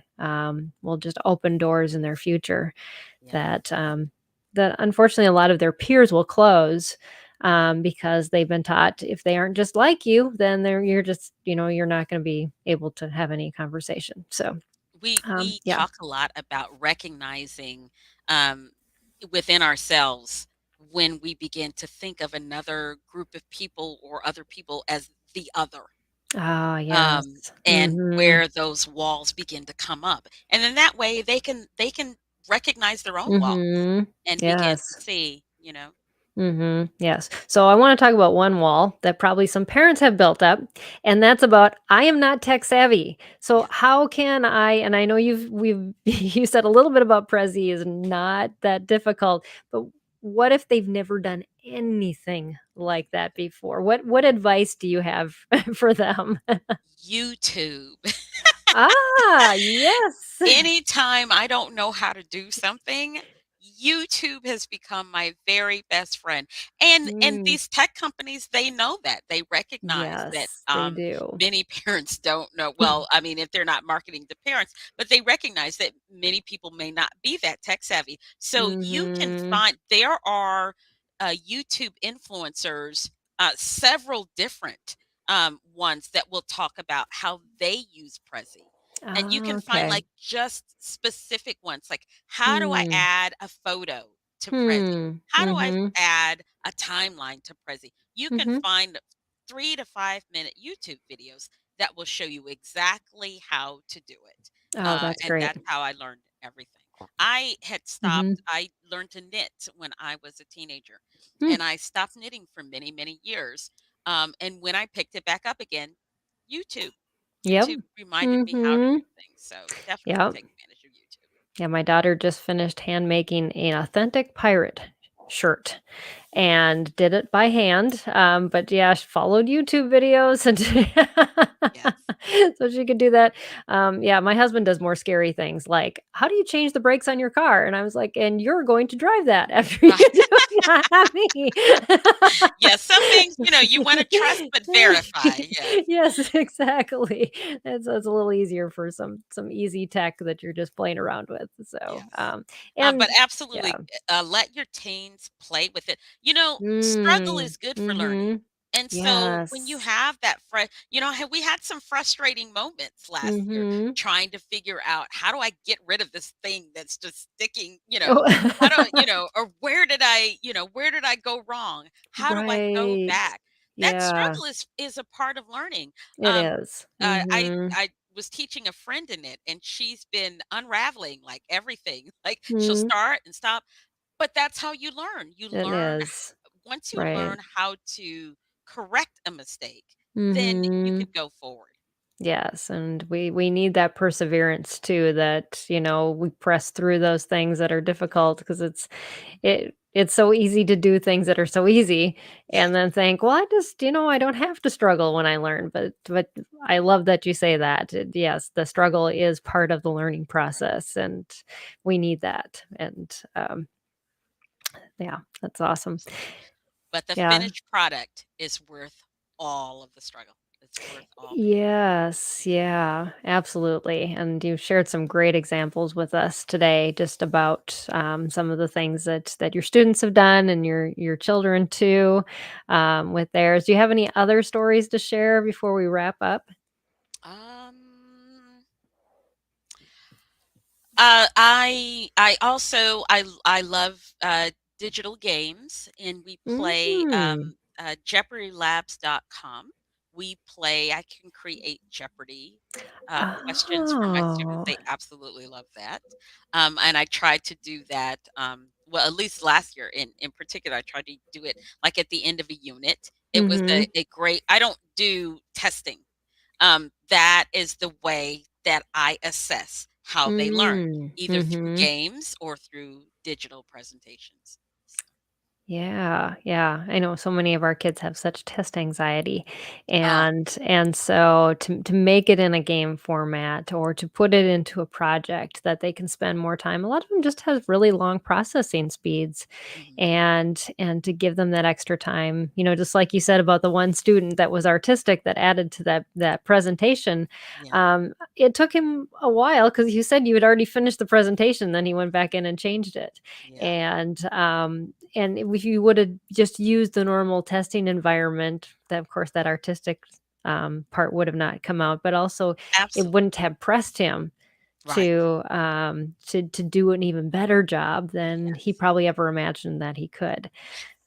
will just open doors in their future Yeah. that unfortunately a lot of their peers will close, because they've been taught if they aren't just like you, then you're just you're not going to be able to have any conversation. So We yeah. talk a lot about recognizing um, within ourselves when we begin to think of another group of people or other people as the other, Ah, yes. and Mm-hmm. where those walls begin to come up, and then that way they can recognize their own walls Mm-hmm. and begin to Yes. see. Mhm. Yes. So I want to talk about one wall that probably some parents have built up, and that's about I am not tech savvy. So Yeah. how can I, and I know we've you said a little bit about Prezi is not that difficult, but what if they've never done anything like that before? What advice do you have for them? YouTube. Ah, yes. Anytime I don't know how to do something, YouTube has become my very best friend. And Mm, these tech companies, they know that. They recognize that yes, they do. many parents don't know. Well, I mean, if they're not marketing to parents, but they recognize that many people may not be that tech savvy. So you can Mhm. find there are YouTube influencers, several different ones that will talk about how they use Prezi, and you Oh, can find, okay. like, just specific ones, like, how do I Hmm. add a photo to Prezi? Hmm. How do I Mhm. add a timeline to Prezi? You can Mhm. find 3 to 5-minute YouTube videos that will show you exactly how to do it, Oh, that's and great. that's how I learned everything. I had Mhm. stopped I learned to knit when I was a teenager, Hmm. and I stopped knitting for many, many years, and when I picked it back up again, YouTube. Yep. YouTube reminded me how to do Mhm. things, so definitely Yep. take advantage of YouTube. Yeah, my daughter just finished hand making an authentic pirate shirt and did it by hand. But yeah, she followed YouTube videos and Yes. so she could do that. Yeah, my husband does more scary things like, how do you change the brakes on your car? And I was like, and you're going to drive that after you Right. do it, not me. Yes, some things, you wanna trust but verify, yes. Yes, exactly. It's a little easier for some easy tech that you're just playing around with. So, Yes. But and absolutely, yeah. let your teens play with it. Struggle Mm, is good for learning. mhm. And so when you Yes. have that we had some frustrating moments last year Mhm. trying to figure out how do I get rid of this thing that's just sticking, Oh. how do I, or where did I go wrong? How do I go Right. back? That Yeah, struggle is a part of learning. it Um, is. I Mhm. I was teaching a friend in it, and she's been unraveling like everything. Like she'll Mhm. start and stop, but that's how you learn. It is. Once you Right. learn how to correct a mistake, then you Mhm. could go forward. Yes, and we need that perseverance too, that, we press through those things that are difficult because it's so easy to do things that are so easy and Yes, then think, "Well, I just, I don't have to struggle when I learn." But I love that you say that. Yes, the struggle is part of the learning right. process, and we need that. And yeah, that's awesome. Absolutely. But the Yeah. finished product is worth all of the struggle. It's worth all the effort. Yes, yeah, absolutely. And you shared some great examples with us today, just about some of the things that your students have done and your children too, with theirs. Do you have any other stories to share before we wrap up? Um, I love digital games, and we play Mm. JeopardyLabs.com. We play. I can create Jeopardy questions for my students. Oh. They absolutely love that. And I tried to do that. Well, at least last year in particular, I tried to do it like at the end of a unit. It was Mm-hmm. a great. I don't do testing. That is the way that I assess how they learn, Mm. either through Mm-hmm. games or through digital presentations. So, Yeah, yeah. I know so many of our kids have such test anxiety. oh, And so to make it in a game format or to put it into a project that they can spend more time. A lot of them just have really long processing speeds mhm, and to give them that extra time, just like you said about the one student that was artistic that added to that presentation. yeah, It took him a while because you said you had already finished the presentation, then he went back in and changed it. yeah, And if you would have just used the normal testing environment, that of course that artistic part would have not come out, but also it absolutely. wouldn't have pressed him Right. to do an even better job than he Yes. probably ever imagined that he could.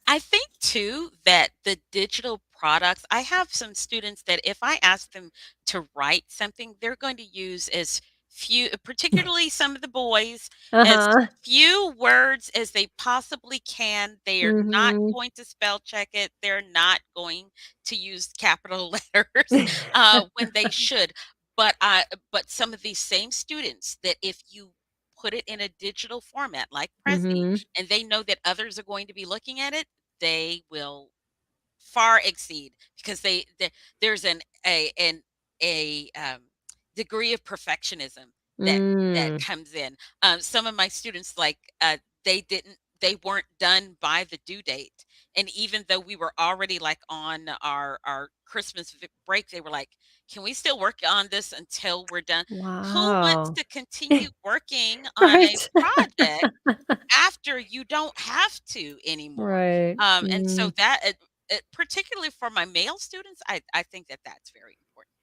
I think too that the digital products, I have some students that if I ask them to write something, they're going to use as few, particularly some of the boys, as Uh-huh. few words as they possibly can. They are not Mhm. going to spell check it. They're not going to use capital letters when they should. But some of these same students that if you put it in a digital format like Prezi, Mhm. and they know that others are going to be looking at it, they will far exceed because there's a degree of perfectionism that Mm. comes in. Some of my students, like, they weren't done by the due date, and even though we were already like on our Christmas break, they were like, "Can we still work on this until we're done?" Who wants Wow. to continue working on a Right. project after you don't have to anymore? Right. And so Mm. that particularly for my male students, I think that that's very important.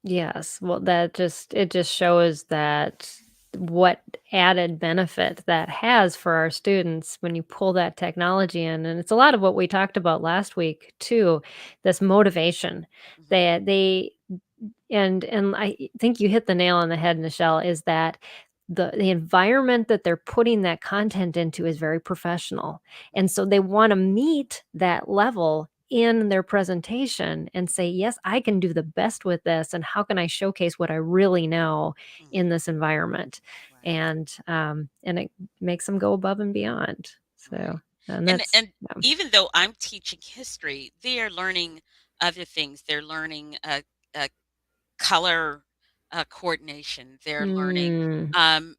Yes. Well, it just shows that what added benefit that has for our students when you pull that technology in. And it's a lot of what we talked about last week too, this motivation Mhm. that they and I think you hit the nail on the head, Nichelle, is that the environment that they're putting that content into is very professional. And so they want to meet that level in their presentation and say, "Yes, I can do the best with this and how can I showcase what I really know in Mhm. this environment?" Right. And it makes them go above and beyond. So, Right. and And that's and yeah. even though I'm teaching history, they are learning other things. They're learning uh, color coordination. They're learning. Mm. Um,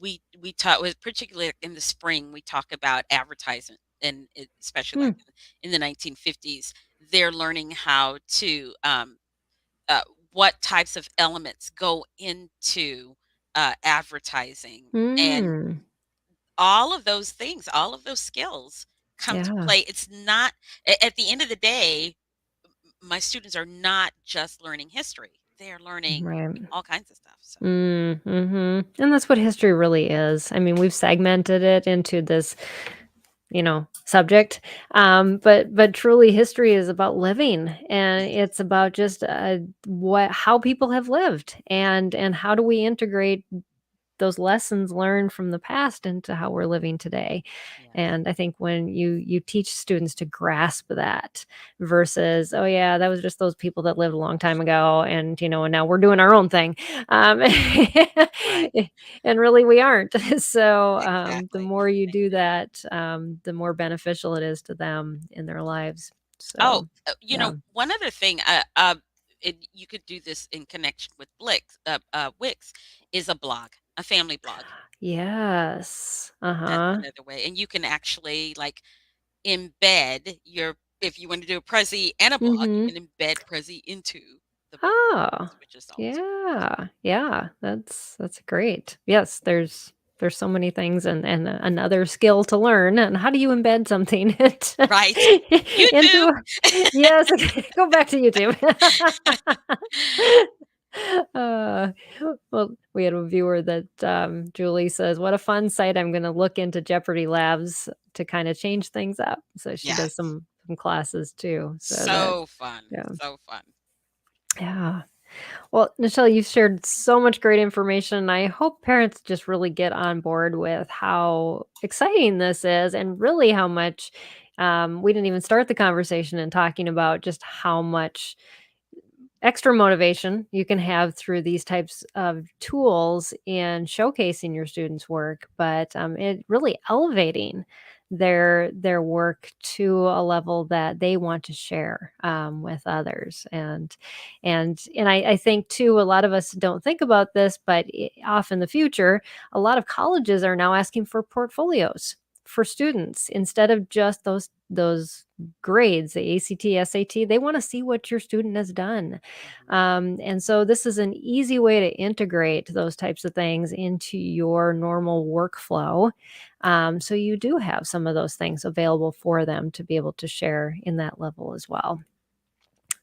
we taught with particularly in the spring. We talk about advertisement, and especially Hmm. like in the 1950s, they're learning how to uh, what types of elements go into advertising, and Mm. all of those things, all of those skills come to Yeah. play. It's not at the end of the day, my students are not just learning history. They are learning Right. all kinds of stuff. So, Mhm. And that's what history really is. I mean, we've segmented it into this, subject. But truly history is about living and yes, it's about just what how people have lived and how do we integrate those lessons learned from the past into how we're living today. yes, And I think when you teach students to grasp that versus, oh yeah, that was just those people that lived a long time ago, and now we're doing our own thing, um, right, and really we aren't. So the exactly, more you do exactly. that, the more beneficial it is to them in their lives. Oh, So yeah. one other thing, you could do this in connection with Wix, is a blog, a family blog. Yes. That's Uh-huh. another way, and you can actually like embed your if you want to do a Prezi and a blog, you Mhm. can embed Prezi into the blog, Oh, which is always yeah, yeah, that's great. Yes, there's so many things and another skill to learn, and how do you embed something into right. YouTube. into yes, go back to YouTube. Uh, well, we had a viewer that, Julie says, "What a fun site, I'm gonna look into Jeopardy Labs to kinda change things up." So she does Yes. some classes too, so that So fun, yeah. so fun. Yeah. Well, Nichelle, you've shared so much great information. I hope parents just really get on board with how exciting this is and really how much we didn't even start the conversation in talking about just how much extra motivation you can have through these types of tools in showcasing your students' work, but it really elevating their work to a level that they want to share with others. And I think too, a lot of us don't think about this, but off in the future, a lot of colleges are now asking for portfolios for students instead of just those grades, the ACT, SAT. They want to see what your student has done. Mhm. And so this is an easy way to integrate those types of things into your normal workflow. So you do have some of those things available for them to be able to share in that level as well.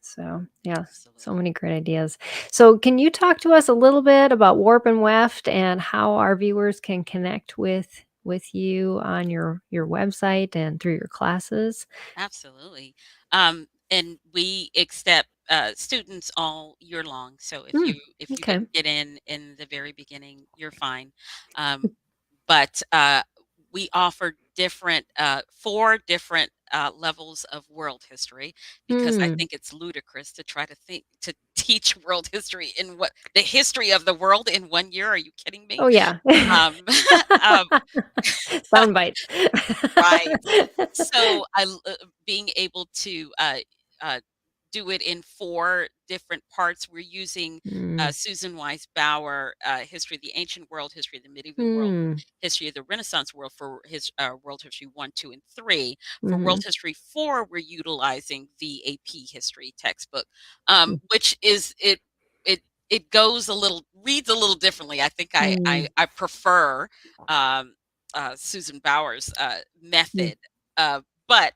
So yeah, so Absolutely. many great ideas. So can you talk to us a little bit about Warp and Weft and how our viewers can connect with you on your website and through your classes? Absolutely. And we accept students all year long. So Hmm, if you okay. didn't get in the very beginning, you're fine. Um, but we offer different, 4 different, levels of world history because I Hmm. think it's ludicrous to try to teach world history in what the history of the world in 1 year. Are you kidding me? Oh, yeah. Um, um, Sound bites. right. So being able to uh, do it in 4 different parts. We're using Mm. Susan Wise Bauer, history of the ancient world, history of the medieval world, Mm. history of the Renaissance world for his world history 1, 2, and 3. For world Mhm. history 4, we're utilizing the AP history textbook, Mm. which is it it goes a little reads a little differently. I think Mm. I prefer um, Susan Bauer's Mm. method, but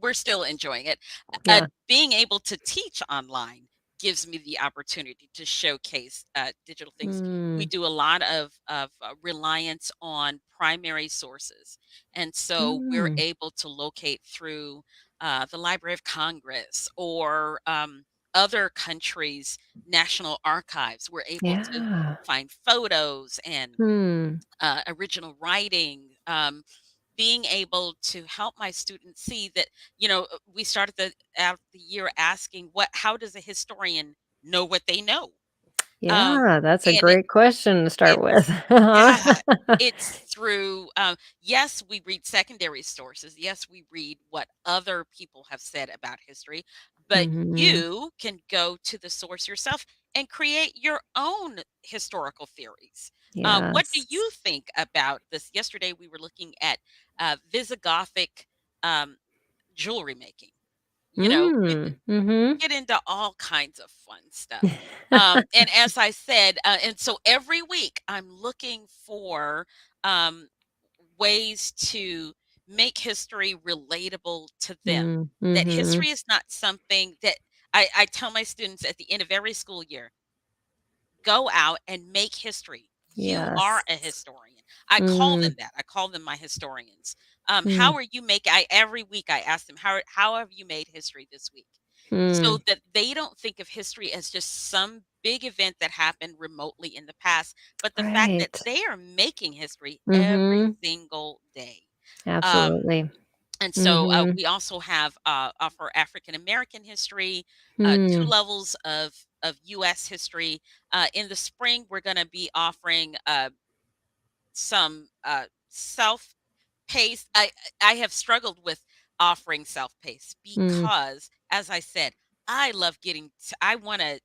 we're still enjoying it. Yeah. Being able to teach online gives me the opportunity to showcase digital things. We Mm. do a lot of reliance on primary sources, and so we're Mm. able to locate through the Library of Congress or other countries' national archives. We're able to Yeah. find photos and Hmm. original writing. Being able to help my students see that, we started out the year asking how does a historian know what they know? Um, Yeah, that's a and great question to start with. it's yeah, it's through, yes, we read secondary sources. Yes, we read what other people have said about history, but Mhm. you can go to the source yourself and create your own historical theories. What do Yes. you think about this? Yesterday, we were looking at Visigothic um, jewelry making. You Mm. Mhm. get into all kinds of fun stuff. And as I said, and so every week I'm looking for um, ways to make history relatable to them. Mm. That Mhm. history is not something that I tell my students at the end of every school year, go out and make history. You are Yes. a historian. I call them Mm. that. I call them my historians. How Mm. are you making? I every week I ask them how have you made history this week, so Mm. that they don't think of history as just some big event that happened remotely in the past, but the fact that Right. they are making history every Mhm. single day. Um, Absolutely. and so Mhm. we also have offer African American history, 2 Mm. levels of U.S. history. In the spring, we're going to be offering some self-paced. I have struggled with offering self-paced Mm. because, as I said, I love getting. I want to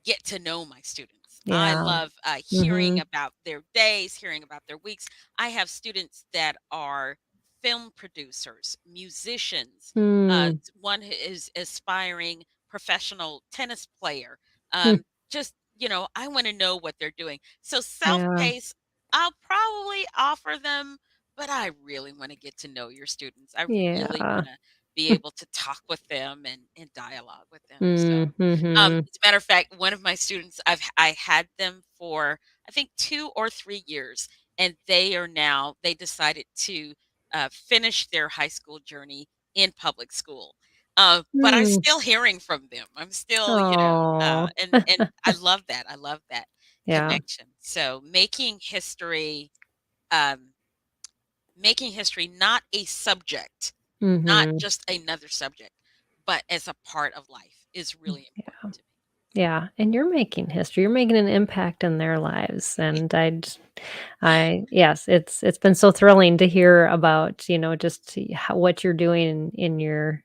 get to know my students. I Yeah. love hearing Mhm. about their days, hearing about their weeks. I have students that are film producers, musicians, Mm. one who is aspiring professional tennis player. Hmm. Just, I want to know what they're doing. So self Yeah. paced, I'll probably offer them, but I really want to get to know your students. I really Yeah. want to be able to talk with them and dialogue with them. So Mm. Mhm. as a matter of fact, one of my students, I had them for I think 2 or 3 years, and they decided to finish their high school journey in public school. But I'm Mm. still hearing from them. I'm still, Aw. and I love that. I love that Yeah. connection. So um, making history not a subject, not Mhm. just another subject, but as a part of life is really Yeah. important to me. Yeah, and you're making history, you're making an impact in their lives, and I yes, it's been so thrilling to hear about, just how what you're doing in your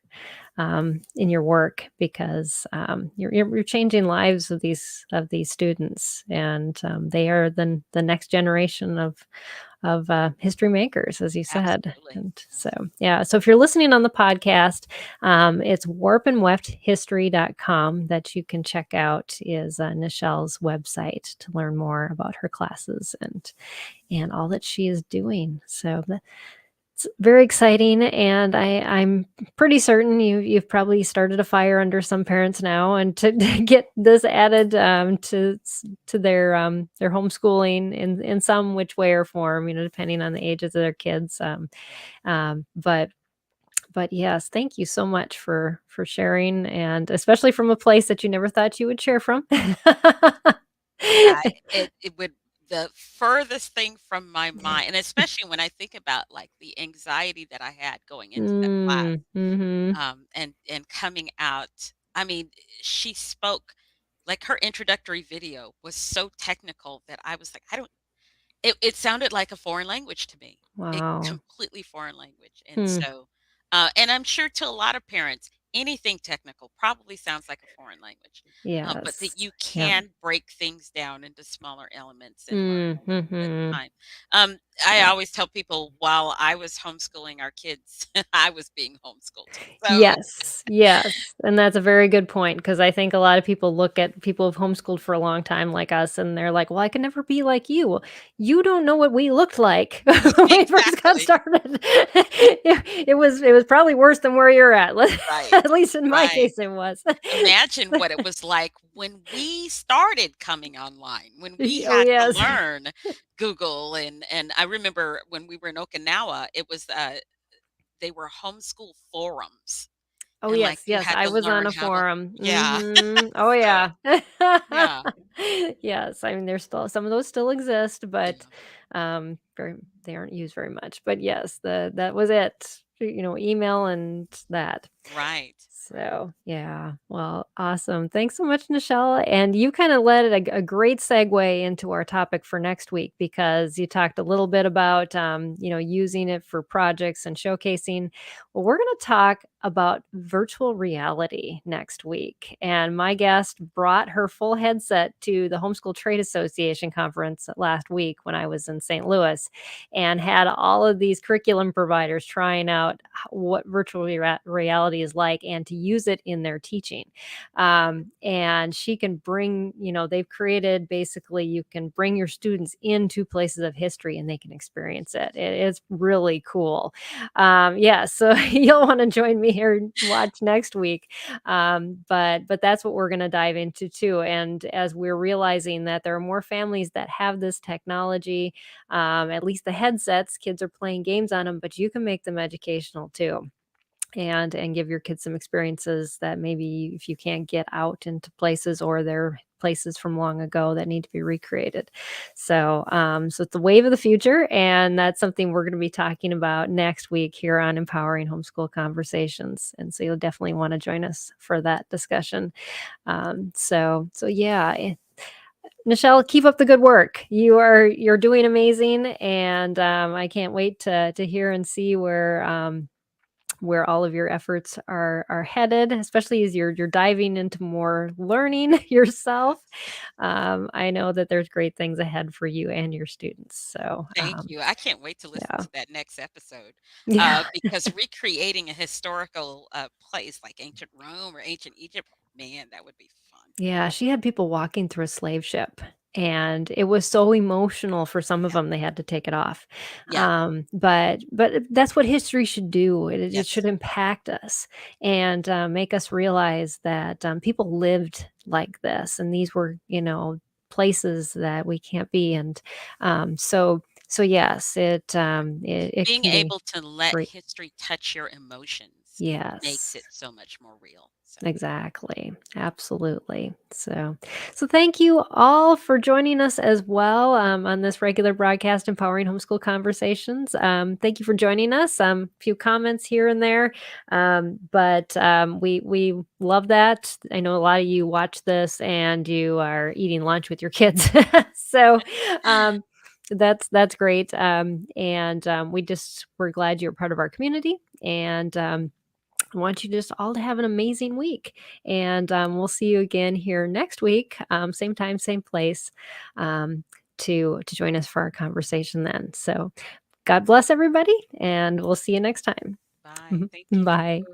work because, you're changing lives of these students, and, they are the next generation of history makers, as you said. Absolutely, And so, absolutely. yeah. So if you're listening on the podcast, it's warpandwefthistory.com that you can check out is Nichelle's website to learn more about her classes and all that she is doing. So it's very exciting, and I'm pretty certain you've probably started a fire under some parents now, and to to get this added, to their homeschooling in some which way or form, depending on the ages of their kids, Right. but yes, thank you so much for sharing, and especially from a place that you never thought you would share from. Yeah, it would the furthest thing from my mind, and especially when I think about, like, the anxiety that I had going into that class, Mhm. and coming out. I mean, she spoke like, her introductory video was so technical that I was like, I don't it sounded like a foreign language to me. It Wow. completely foreign language, and Hmm. so, and I'm sure to a lot of parents, anything technical probably sounds like a foreign language, but that Yes. you Yep. can break things down into smaller elements and learn Mm, them at a mhm. time. I Yep. always tell people while I was homeschooling our kids, I was being homeschooled. So Yes, yes, and that's a very good point because I think a lot of people look at people who've homeschooled for a long time like us, and they're like, "Well, I can never be like you." Well, you don't know what we looked like when we first got exactly. started. It was probably worse than where you're at. Right, At least in my right. case, it was. Imagine what it was like when we started coming online, when we Oh, had to yes. learn Google, and I remember when we were in Okinawa, it was, they were homeschool forums, Oh, and, like, yes, you yes, had I to was on learn a how to. forum. Yeah. Mhm. Oh, So, yeah. yeah, Yes, I mean, there's still some of those still exist, but, yeah. very they aren't used very much, but yes, that was it. Email and that. Right, right. So, yeah. Well, awesome. Thanks so much, Nichelle. And you kind of led a great segue into our topic for next week because you talked a little bit about, using it for projects and showcasing. Well, we're going to talk about virtual reality next week. And my guest brought her full headset to the Homeschool Trade Association conference last week when I was in St. Louis and had all of these curriculum providers trying out what virtual reality is like and to use it in their teaching. And she can bring, they've created basically, you can bring your students into places of history and they can experience it. It is really cool. Yeah, so you'll want to join me here and watch next week. But that's what we're going to dive into too. And as we're realizing that there are more families that have this technology, at least the headsets, kids are playing games on them, but you can make them educational too and give your kids some experiences that maybe if you can't get out into places or they're places from long ago that need to be recreated. So it's the wave of the future, and that's something we're going to be talking about next week here on Empowering Homeschool Conversations. And so you'll definitely want to join us for that discussion. So yeah. Nichelle, keep up the good work. You're doing amazing, and I can't wait to hear and see where all of your efforts are headed, especially as you're diving into more learning yourself. Yes. I know that there's great things ahead for you and your students. So Thank you. I can't wait to listen yeah, to that next episode, yeah. because recreating a historical place like ancient Rome or ancient Egypt, man, that would be fun. Yeah, she had people walking through a slave ship, and it was so emotional for some of Yeah, them, they had to take it off. yeah, But that's what history should do. It should yes. impact us and, make us realize that, people lived like this, and these were, places that we can't be, and, so yes, it Being can be able to let great. history touch your emotions makes Yes. it so much more real. So Exactly. Absolutely. So thank you all for joining us as well on this regular broadcast, Empowering Homeschool Conversations. Thank you for joining us. Few comments here and there, but we love that. I know a lot of you watch this and you are eating lunch with your kids, so um, that's great. And we're glad you're part of our community and. I want you just all to have an amazing week. And we'll see you again here next week, same time, same place, um, to join us for our conversation then. So God bless everybody, and we'll see you next time. bye. Thank you. Bye.